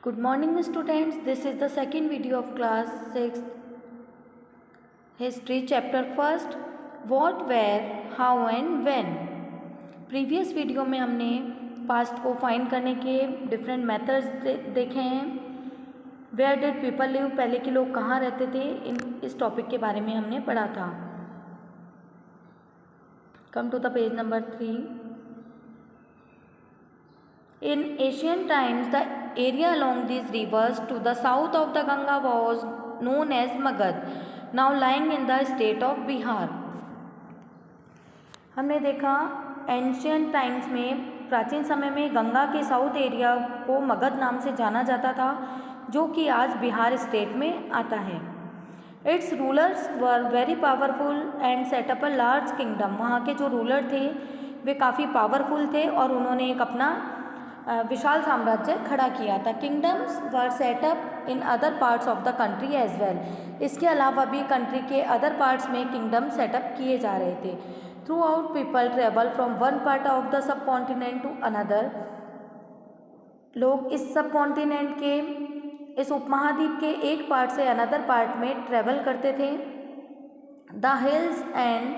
Good morning students, this is the second video of class 6th history chapter 1st what, where, how and when। Previous video में हमने past को find करने के different methods देखे हैं। Where did people live, पहले के लोग कहाँ रहते थे, इस टॉपिक के बारे में हमने पढ़ा था। Come to the page number 3। In ancient times, the area along these rivers to the south of the Ganga was known as Magad, now lying in the state of Bihar। हमने देखा ancient times में, प्राचीन समय में गंगा के south area को मगध नाम से जाना जाता था, जो कि आज बिहार स्टेट में आता है। It's rulers were very powerful and set up a large kingdom. वहाँ के जो रूलर थे वे काफ़ी पावरफुल थे और उन्होंने एक अपना विशाल साम्राज्य खड़ा किया था। Kingdoms were set up in other parts of the country as well. इसके अलावा भी कंट्री के अदर पार्ट्स में किंगडम सेटअप किए जा रहे थे। Throughout people travel from one part of the subcontinent to another. लोग इस सब कॉन्टिनेंट के, इस उपमहाद्वीप के एक पार्ट से अनदर पार्ट में ट्रेवल करते थे। The hills and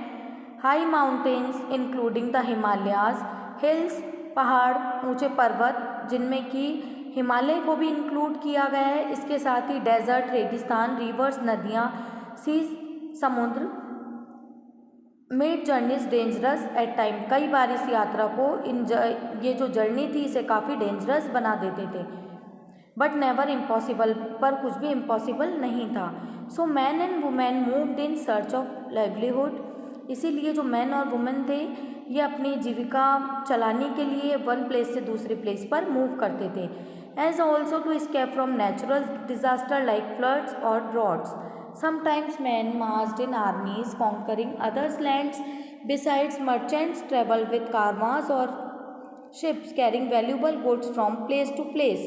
high mountains including the Himalayas. Hills पहाड़, ऊंचे पर्वत जिनमें कि हिमालय को भी इंक्लूड किया गया है। इसके साथ ही डेजर्ट, रेगिस्तान, रिवर्स, नदियाँ, सीज, समुद्र। Made journeys dangerous at time. कई बार इस यात्रा को ये जो जर्नी थी इसे काफ़ी डेंजरस बना देते थे। बट नेवर इम्पॉसिबल, पर कुछ भी इम्पॉसिबल नहीं था। So man and women moved in search of livelihood. इसीलिए जो मैन और वुमेन थे ये अपनी जीविका चलाने के लिए वन प्लेस से दूसरे प्लेस पर मूव करते थे। As also to escape from natural disaster like floods और droughts. Sometimes man marched in armies conquering others lands. Besides merchants travel with caravans और ships carrying valuable goods from place to place.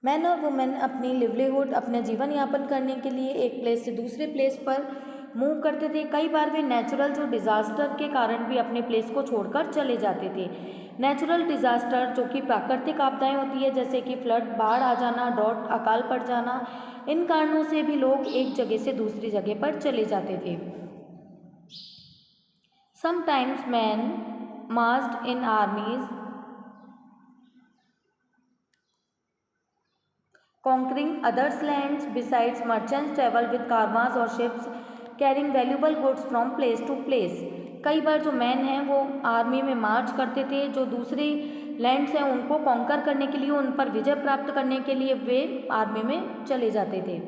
Man और women अपनी livelihood, अपने जीवन यापन करने के लिए एक प्लेस से दूसरे प्लेस पर मूव करते थे। कई बार वे नेचुरल जो डिज़ास्टर के कारण भी अपने प्लेस को छोड़कर चले जाते थे। नेचुरल डिज़ास्टर जो कि प्राकृतिक आपदाएं होती है, जैसे कि फ्लड, बाढ़ आ जाना, ड्रॉट, अकाल पड़ जाना, इन कारणों से भी लोग एक जगह से दूसरी जगह पर चले जाते थे। Sometimes man marched in आर्मीज conquering others lands. Besides merchants travel with caravans or ships carrying valuable goods from place to place। कई बार जो मैन हैं वो आर्मी में मार्च करते थे, जो दूसरी लैंड्स हैं उनको कॉन्कर करने के लिए, उन पर विजय प्राप्त करने के लिए वे आर्मी में चले जाते थे।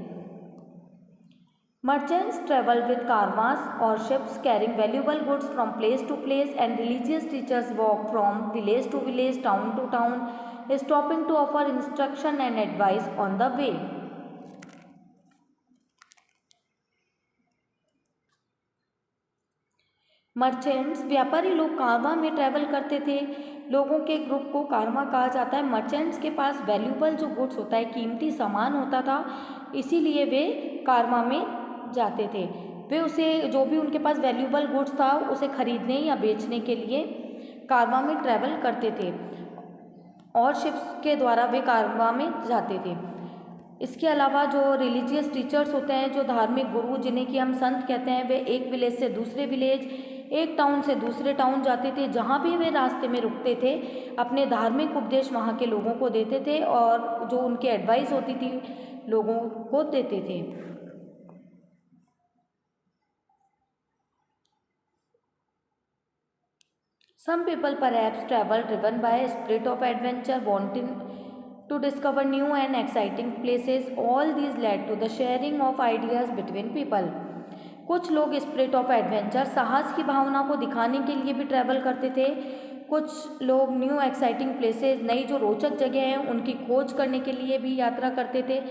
मर्चेंट्स ट्रेवल विद कारवांस और ships carrying valuable goods from place to place and religious teachers walk from village to village, town to town, stopping to offer instruction and advice on the way। Merchants व्यापारी लोग कारवां में travel करते थे। लोगों के group को कारवां कहा जाता है। मर्चेंट्स के पास वैल्यूबल जो गुड्स होता है, कीमती सामान होता था, इसीलिए वे कारवां में जाते थे। वे उसे, जो भी उनके पास वैल्यूबल गुड्स था उसे खरीदने या बेचने के लिए कारवां में ट्रैवल करते थे और शिप्स के द्वारा वे कारवां में जाते थे। इसके अलावा जो रिलीजियस टीचर्स होते हैं, जो धार्मिक गुरु जिन्हें कि हम संत कहते हैं, वे एक विलेज से दूसरे विलेज, एक टाउन से दूसरे टाउन जाते थे। जहाँ भी वे रास्ते में रुकते थे अपने धार्मिक उपदेश वहाँ के लोगों को देते थे और जो उनकी एडवाइस होती थी लोगों को देते थे। Some people perhaps travel driven by a spirit of adventure, wanting to discover new and exciting places. All these led to the sharing of ideas between people। कुछ लोग स्पिरिट ऑफ एडवेंचर, साहस की भावना को दिखाने के लिए भी ट्रैवल करते थे। कुछ लोग न्यू एक्साइटिंग प्लेसेस, नई जो रोचक जगह हैं उनकी खोज करने के लिए भी यात्रा करते थे।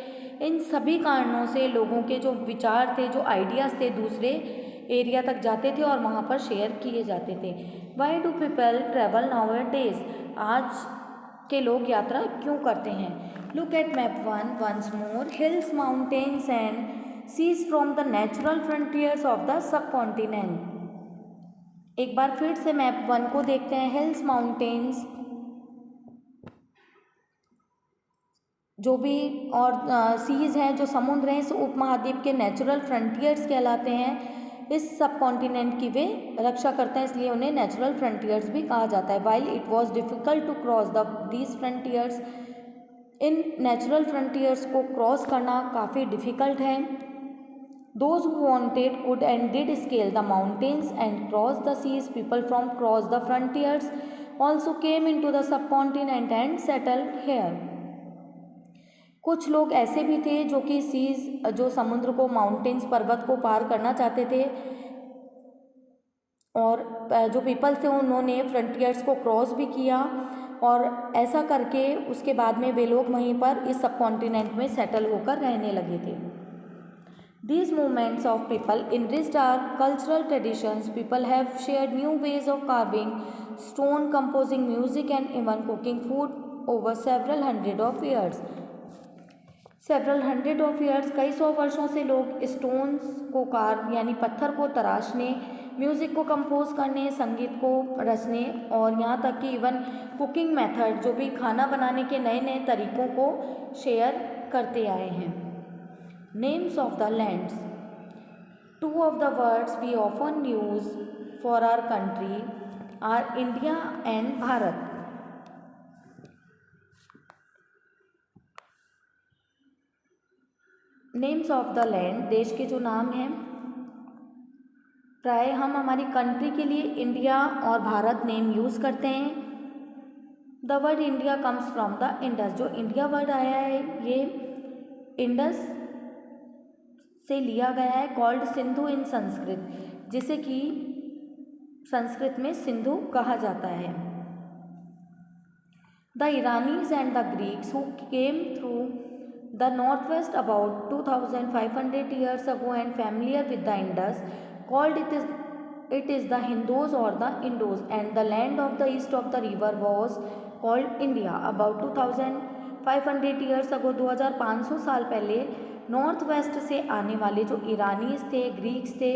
इन सभी कारणों से लोगों के जो विचार थे, जो आइडियाज़ थे, दूसरे एरिया तक जाते थे और वहाँ पर शेयर किए जाते थे। Why do people travel nowadays? आज के लोग यात्रा क्यों करते हैं? Look at map 1 once more. Hills, mountains and seas from the natural frontiers of the subcontinent. एक बार फिर से मैप 1 को देखते हैं। हिल्स, माउंटेन्स जो भी और सीज़ हैं, जो समुद्र हैं, इस उपमहाद्वीप के नेचुरल फ्रंटियर्स कहलाते हैं। इस सब कॉन्टिनेंट की वे रक्षा करते हैं, इसलिए उन्हें नेचुरल फ्रंटियर्स भी कहा जाता है। While it was difficult to cross these frontiers, इन नेचुरल फ्रंटियर्स को क्रॉस करना काफ़ी डिफ़िकल्ट है। Those who wanted could and did scale the mountains and cross the seas. People from cross the frontiers also came into the subcontinent and settled here. कुछ लोग ऐसे भी थे जो कि सीज, जो समुद्र को, माउंटेन्स, पर्वत को पार करना चाहते थे, और जो पीपल थे उन्होंने फ्रंटियर्स को क्रॉस भी किया, और ऐसा करके उसके बाद में वे लोग वहीं पर इस सब कॉन्टिनेंट में सेटल होकर रहने लगे थे। These movements of people enriched our cultural traditions. People have shared new ways of carving stone, composing music and even cooking food over several hundred of years. कई सौ वर्षों से लोग स्टोन्स को कार्व यानी पत्थर को तराशने, म्यूज़िक को कंपोज करने, संगीत को रचने, और यहाँ तक कि इवन कुकिंग मेथड, जो भी खाना बनाने के नए नए तरीक़ों को शेयर करते आए हैं। Names of the lands. Two of the words we often use for our country are India and Bharat. Names of the land, देश के जो नाम हैं, प्राय हम हमारी कंट्री के लिए इंडिया और भारत नेम यूज़ करते हैं। The word India comes from the Indus. जो इंडिया वर्ड आया है ये इंडस से लिया गया है। कॉल्ड सिंधु इन संस्कृत, जिसे कि संस्कृत में सिंधु कहा जाता है। The Iranians and the Greeks who came through the northwest about 2500 years ago and familiar with the Indus called it is the Hindus or the Indos, and the land of the east of the river was called India. About 2500 years ago, 2500 साल पहले north west से आने वाले जो ईरानीज थे, Greeks थे,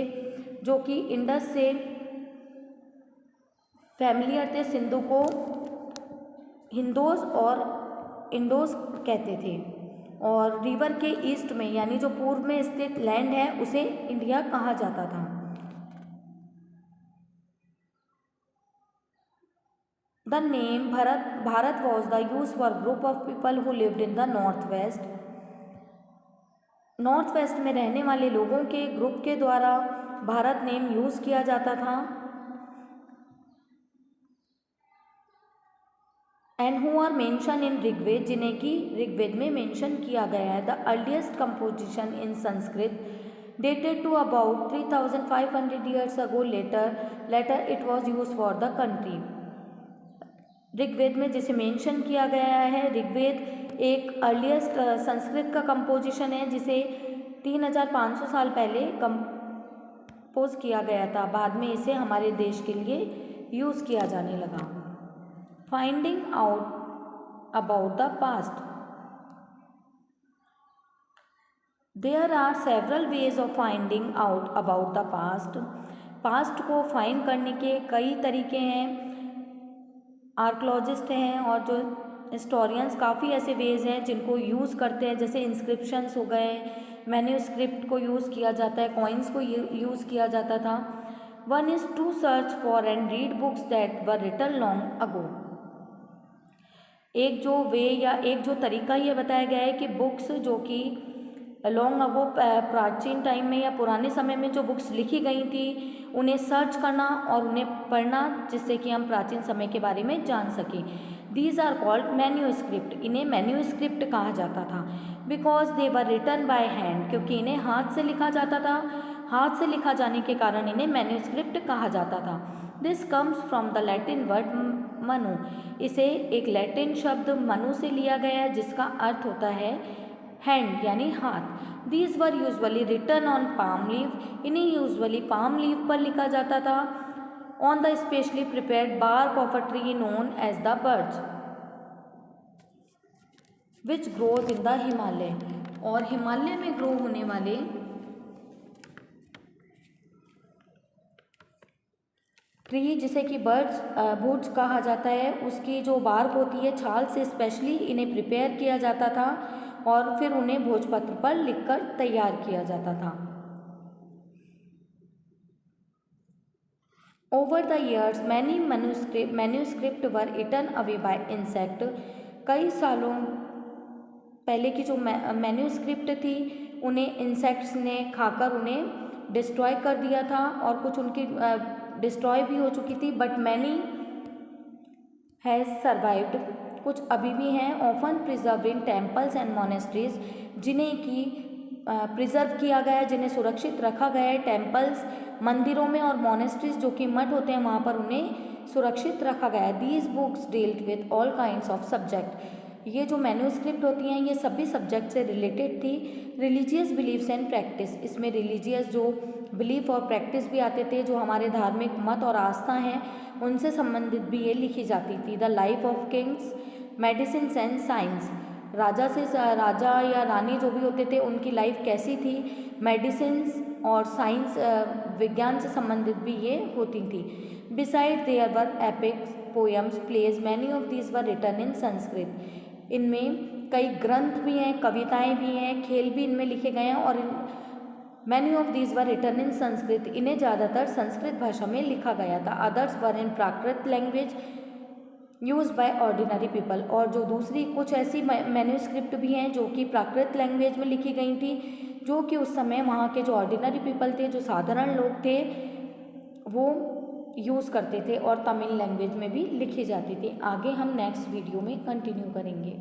जो कि इंडस से फैमिलियर थे, सिंधु को हिंदोस और इंडोस कहते थे, और रिवर के ईस्ट में यानी जो पूर्व में स्थित लैंड है उसे इंडिया कहा जाता था। The name Bharat was the use for group of people who lived in the north west. North west में रहने वाले लोगों के ग्रुप के द्वारा भारत नेम यूज़ किया जाता था। And who are mention in Rigveda, जिन्हें कि ऋग्वेद में मेंशन किया गया है। The earliest composition in Sanskrit dated to about 3500 years ago. Later it was use for the country. Rigveda में जिसे मेंशन किया गया है, ऋग्वेद एक अर्लीस्ट संस्कृत का कंपोजिशन है, जिसे 3500 साल पहले कंपोज किया गया था। बाद में इसे हमारे देश के लिए यूज़ किया जाने लगा। Finding out about the past. There are several ways of finding out about the past. Past को फाइंड करने के कई तरीके हैं। आर्कोलॉजिस्ट हैं और जो हिस्टोरियंस काफ़ी ऐसे वेज हैं जिनको यूज़ करते हैं, जैसे इंस्क्रिप्शंस हो गए, मैन्यूस्क्रिप्ट को यूज़ किया जाता है, कॉइन्स को यूज़ किया जाता था। One is to search for and read books that were written long ago. एक जो वे या एक जो तरीका ये बताया गया है कि बुक्स जो कि लॉन्ग अगो, प्राचीन टाइम में या पुराने समय में जो बुक्स लिखी गई थी उन्हें सर्च करना और उन्हें पढ़ना, जिससे कि हम प्राचीन समय के बारे में जान सकें। These are called manuscript. इन्हें मैन्यूस्क्रिप्ट कहा जाता था। Because they were written by hand, क्योंकि इन्हें हाथ से लिखा जाता था। हाथ से लिखा जाने के कारण इन्हें मैन्यूस्क्रिप्ट कहा जाता था। This comes from the Latin word Manu. इसे एक लैटिन शब्द मनु से लिया गया है, जिसका अर्थ होता है हैंड यानी हाथ। These were usually written on palm leave. इन्हें यूजुअली पाम लीव पर लिखा जाता था। On the specially prepared bark of a tree known as the birch which grows in the Himalaya. और हिमालय में ग्रो होने वाले ट्री जिसे कि बर्ड्स बुर्ज कहा जाता है, उसकी जो बार्क होती है छाल से स्पेशली इन्हें प्रिपेयर किया जाता था और फिर उन्हें भोजपत्र पर लिखकर तैयार किया जाता था। Over the years many manuscript were eaten away by insect. कई सालों पहले की जो मैन्यूस्क्रिप्ट थी उन्हें इंसेक्ट्स ने खाकर उन्हें डिस्ट्रॉय कर दिया था और कुछ उनकी डिस्ट्रॉय भी हो चुकी थी, बट मैनी हैज़ सर्वाइव्ड, कुछ अभी भी हैं, often preserve in temples and monasteries, जिन्हें कि प्रिजर्व किया गया है, जिन्हें सुरक्षित रखा गया है टेम्पल्स मंदिरों में और मोनेस्ट्रीज जो कि मठ होते हैं वहाँ पर उन्हें सुरक्षित रखा गया है। These books dealt with all kinds of subject. ये जो मैन्यूस्क्रिप्ट होती हैं ये सभी सब्जेक्ट से रिलेटेड थी। रिलीजियस बिलीव्स एंड प्रैक्टिस, इसमें रिलीजियस जो बिलीफ और प्रैक्टिस भी आते थे, जो हमारे धार्मिक मत और आस्था हैं उनसे संबंधित भी ये लिखी जाती थी। The life of kings, medicine and science, राजा या रानी जो भी होते थे उनकी लाइफ कैसी थी, मेडिसिन्स और साइंस विज्ञान से संबंधित भी ये होती थी। Besides there were epics, poems, plays, many of these were written in Sanskrit. इनमें कई ग्रंथ भी हैं, कविताएं भी हैं, खेल भी इनमें लिखे गए हैं और many of these were written in Sanskrit, इन्हें ज़्यादातर संस्कृत भाषा में लिखा गया था। Others were in Prakrit language use by ordinary people, और जो दूसरी कुछ ऐसी मैन्यूस्क्रिप्ट भी हैं जो कि प्राकृत लैंग्वेज में लिखी गई थी, जो कि उस समय वहाँ के जो ऑर्डिनरी पीपल थे, जो साधारण लोग थे, वो यूज़ करते थे और तमिल लैंग्वेज में भी लिखी जाती थी। आगे हम नेक्स्ट वीडियो में कंटिन्यू करेंगे।